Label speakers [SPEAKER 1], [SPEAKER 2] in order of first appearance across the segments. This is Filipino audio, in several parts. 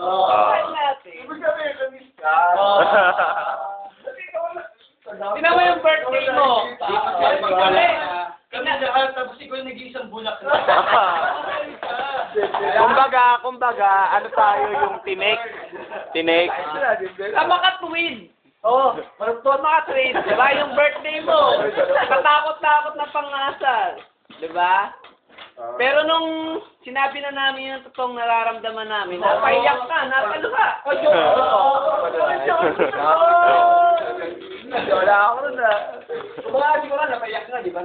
[SPEAKER 1] Ibig sabihin, kamis ka.
[SPEAKER 2] Tingnan mo yung birthday mo.
[SPEAKER 1] Kami lahat, tapos ikaw nag-iisang bulak.
[SPEAKER 3] Kumbaga, ano tayo yung tinik? Tinik.
[SPEAKER 2] Tama ka twin. Oo, marupton mga twin. Diba yung birthday mo? Katakot-takot na pangasal. Diba? Pero nung sinabi na namin yung totoong nararamdaman namin, napaiyak ka, napaluha.
[SPEAKER 1] Wala ako nun Kumaka, siguro napaiyak na, di ba?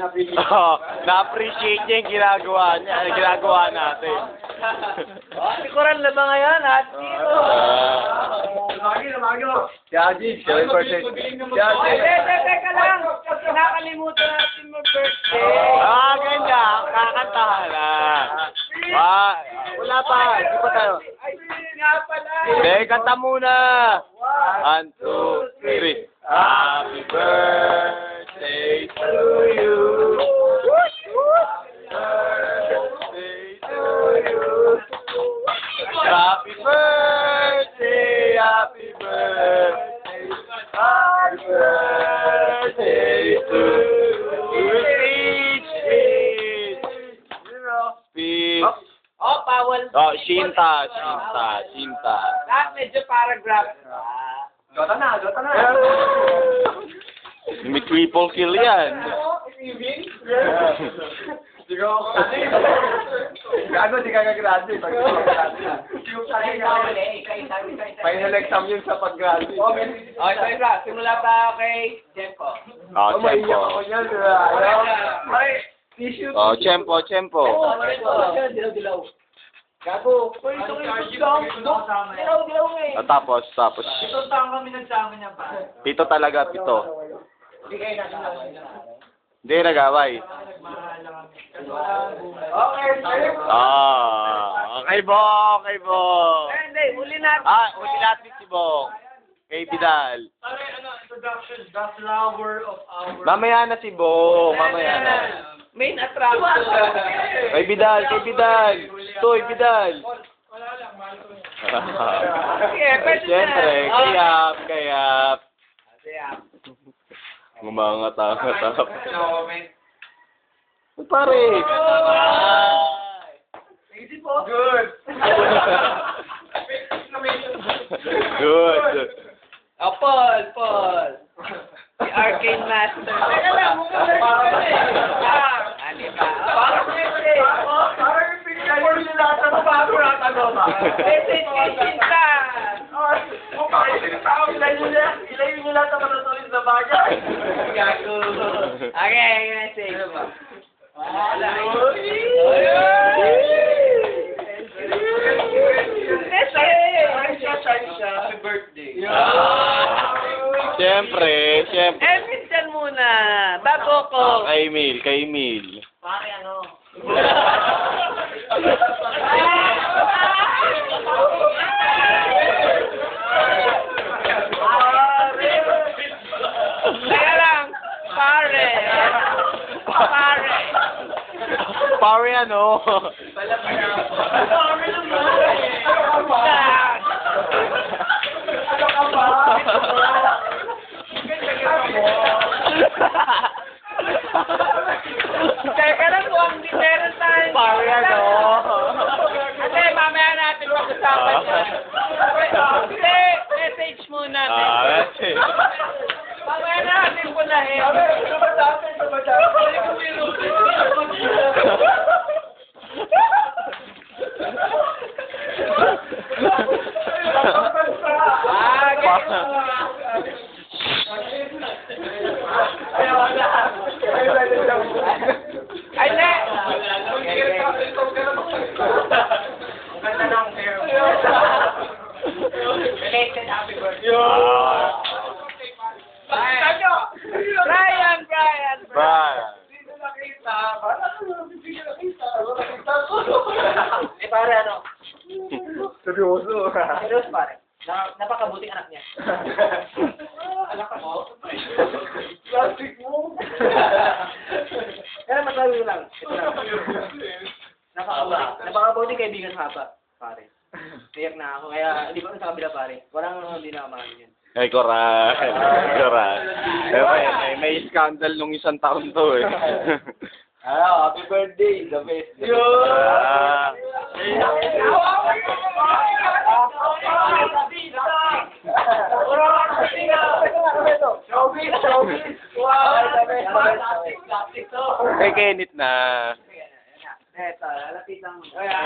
[SPEAKER 3] Na-appreciate niya yung ginagawa natin.
[SPEAKER 2] Sikuran na ba ngayon, at zero?
[SPEAKER 1] Lumagi. Si Haji, happy birthday. Si Haji.
[SPEAKER 2] Teka lang, nakalimutan natin mo birthday.
[SPEAKER 3] Ganyan, kakantahan na. Wala pa, hindi pa tayo.
[SPEAKER 2] Ay, nga pala.
[SPEAKER 3] Hindi, kanta muna. 1, 2, 3. Happy birthday to you. Birthday to you. Happy birthday, happy birthday, happy birthday to you. Peace.
[SPEAKER 2] Oh, bawal.
[SPEAKER 3] Shinta.
[SPEAKER 2] Lahat medyo paragraph.
[SPEAKER 1] Jota na.
[SPEAKER 3] May triple kill yan.
[SPEAKER 1] Gago, di ka gagraduate. Final exam yun sa pag-graduate.
[SPEAKER 2] Okay, simula pa kay Jempo.
[SPEAKER 3] Tempo.
[SPEAKER 1] Ako niyan, di ba? Tissue.
[SPEAKER 3] Tempo.
[SPEAKER 2] Dilaw. Gago. Dilaw eh.
[SPEAKER 3] Tapos.
[SPEAKER 1] Ito saan kami nagsama niya pa?
[SPEAKER 3] 7 talaga, 7.
[SPEAKER 1] Hindi kayo nagaway.
[SPEAKER 3] Hindi nagaway.
[SPEAKER 1] Okay, sir.
[SPEAKER 3] Okay, Bo.
[SPEAKER 2] Hindi, uli natin.
[SPEAKER 3] Uli natin si Bo. Kay Vidal.
[SPEAKER 1] Introduction, the flower of our...
[SPEAKER 3] Mamaya na si Bo. Mamaya na.
[SPEAKER 2] Main attraction.
[SPEAKER 3] Kay Vidal. Toy, Vidal.
[SPEAKER 1] Wala lang, mahal ko yun.
[SPEAKER 2] Sige, pwede na.
[SPEAKER 3] Siyempre, kayap.
[SPEAKER 2] Kayap.
[SPEAKER 3] Ngumangatap.
[SPEAKER 1] Comment.
[SPEAKER 3] Pare.
[SPEAKER 1] Easy po. Good.
[SPEAKER 3] Good.
[SPEAKER 2] Paul. Si Arcane Master. Teka lang, mukhang Parang
[SPEAKER 1] pinagay yung lahat ng bago na tanong ba?
[SPEAKER 2] message kay Shinta.
[SPEAKER 1] Ilayin nyo lahat ng matutulis na bagay. Gago.
[SPEAKER 2] Okay, message.
[SPEAKER 1] Happy birthday.
[SPEAKER 3] Siyempre.
[SPEAKER 2] Minsan muna. Bago ko.
[SPEAKER 3] Kay Emil.
[SPEAKER 2] Pare ano? Teka lang. Pare
[SPEAKER 3] ano?
[SPEAKER 1] Pare
[SPEAKER 2] Teka lang kung ang meron tayo.
[SPEAKER 3] Pare ano?
[SPEAKER 2] Kasi mamaya natin pag-usapan yan. Hindi, message muna.
[SPEAKER 3] Message.
[SPEAKER 2] Mamaya natin punahin. Ay, na! Related happy birthday. Brian! Pare ano?
[SPEAKER 1] Seryoso.
[SPEAKER 2] Seryoso pare. Napakabuting anak niya. Anak mo?
[SPEAKER 1] Plastic mo.
[SPEAKER 2] Pero masabi lang. Ito lang. Napakabuting kaibigan haba, pare. Tiyak na ako. Kaya, hindi ko sa kabila pare. Walang hindi na kamahan yun.
[SPEAKER 3] Ay, correct. Correct. May scandal nung isang taon to eh.
[SPEAKER 1] Happy birthday, the best.
[SPEAKER 3] Ah. Kay Kenneth na.
[SPEAKER 2] Eto, lalapitan mo.
[SPEAKER 1] Wala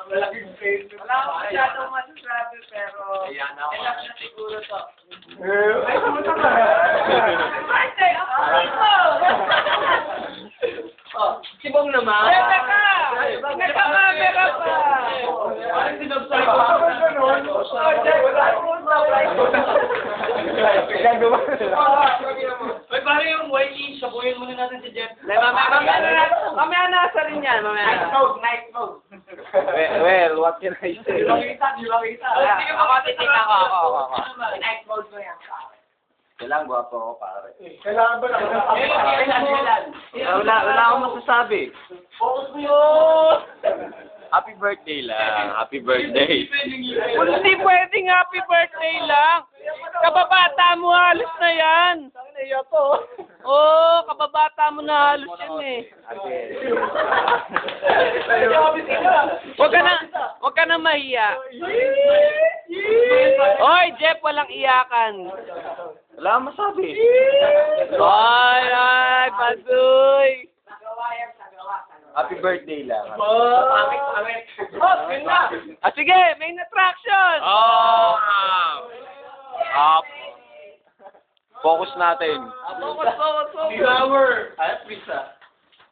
[SPEAKER 2] Wala akong masyadong masasabi, pero enough na siguro to.
[SPEAKER 1] Ay, pumunta ka.
[SPEAKER 2] Birthday! Ako dito! Oh, si Bong naman. Teka! Nagka-camera pa!
[SPEAKER 1] Parang sinubsay ko. Ay, parang yung white ink, sabuhin muna natin si Jeff.
[SPEAKER 2] Mamaya nasa rin yan.
[SPEAKER 1] Night mode.
[SPEAKER 3] Well, what can I say?
[SPEAKER 1] Di ba kita?
[SPEAKER 2] Ako titignan ko. Ako.
[SPEAKER 1] Night mode mo yan.
[SPEAKER 3] Kailangan gwapo ako, pare.
[SPEAKER 1] Kailangan ba
[SPEAKER 3] Wala akong masasabi.
[SPEAKER 1] Focus mo yun!
[SPEAKER 3] Happy birthday lang. Happy birthday.
[SPEAKER 2] Hindi pwedeng happy birthday lang. Kababata mo halos na yan. Oo, kababata mo na halos yan eh. Huwag ka na mahiya. Hoy, Jeff, walang iyakan.
[SPEAKER 3] Wala akong masabi.
[SPEAKER 2] Ay, Pasoy.
[SPEAKER 3] Happy birthday lang.
[SPEAKER 1] Pangit. Oh, yun na!
[SPEAKER 2] Ah, sige, main attraction.
[SPEAKER 3] Oh! Focus natin.
[SPEAKER 2] Focus.
[SPEAKER 1] Flower! At pizza.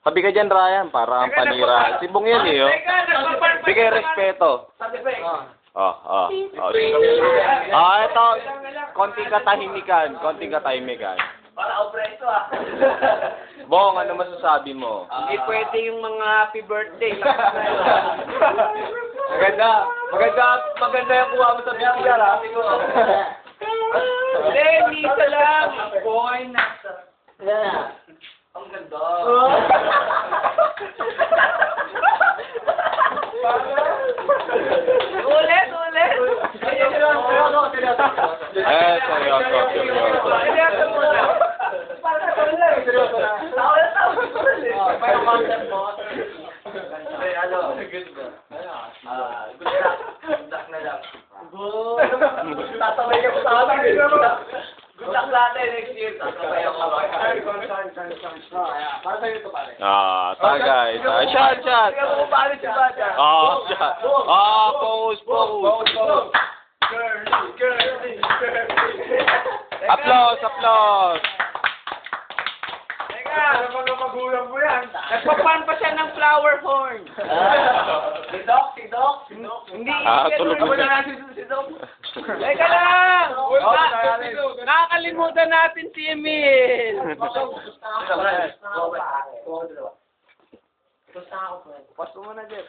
[SPEAKER 3] Sabi ka dyan, Ryan, para ang panira. Sibong yan eh, oh. Bigay respeto.
[SPEAKER 1] Sabi pa
[SPEAKER 3] Ito. Konting katahimikan.
[SPEAKER 1] Para opreso
[SPEAKER 3] Bong, ano masasabi mo?
[SPEAKER 2] Hindi pwede yung mga happy birthday.
[SPEAKER 3] Maganda yung kuha mo sa bibigyan, ha?
[SPEAKER 2] Hindi, misa lang.
[SPEAKER 1] Boy, nasa. Ang ganda.
[SPEAKER 2] Ulit.
[SPEAKER 3] Seryoso.
[SPEAKER 2] Seryoso muna.
[SPEAKER 1] May content mo. Ay, good luck. Good luck na lang. Tataway ka pa sa akin. Good luck natin next year. Tataway ako. Para sa'yo ito, pare.
[SPEAKER 3] Tagay. Shot.
[SPEAKER 1] Tingnan mo kung paano siya ba dyan.
[SPEAKER 3] Focus.
[SPEAKER 1] Girly.
[SPEAKER 3] Applause.
[SPEAKER 2] Teka,
[SPEAKER 1] Mga magulang mo yan.
[SPEAKER 2] nagpapan pa siya ng flower horn.
[SPEAKER 1] Si Doc.
[SPEAKER 2] Hindi
[SPEAKER 3] Tulog
[SPEAKER 1] Ako
[SPEAKER 3] na.
[SPEAKER 1] na natin si Doc.
[SPEAKER 2] Teka lang! Nakakalimutan natin si Emil!
[SPEAKER 1] Gusto ako, friend.
[SPEAKER 2] Pasto mo na, Jeff.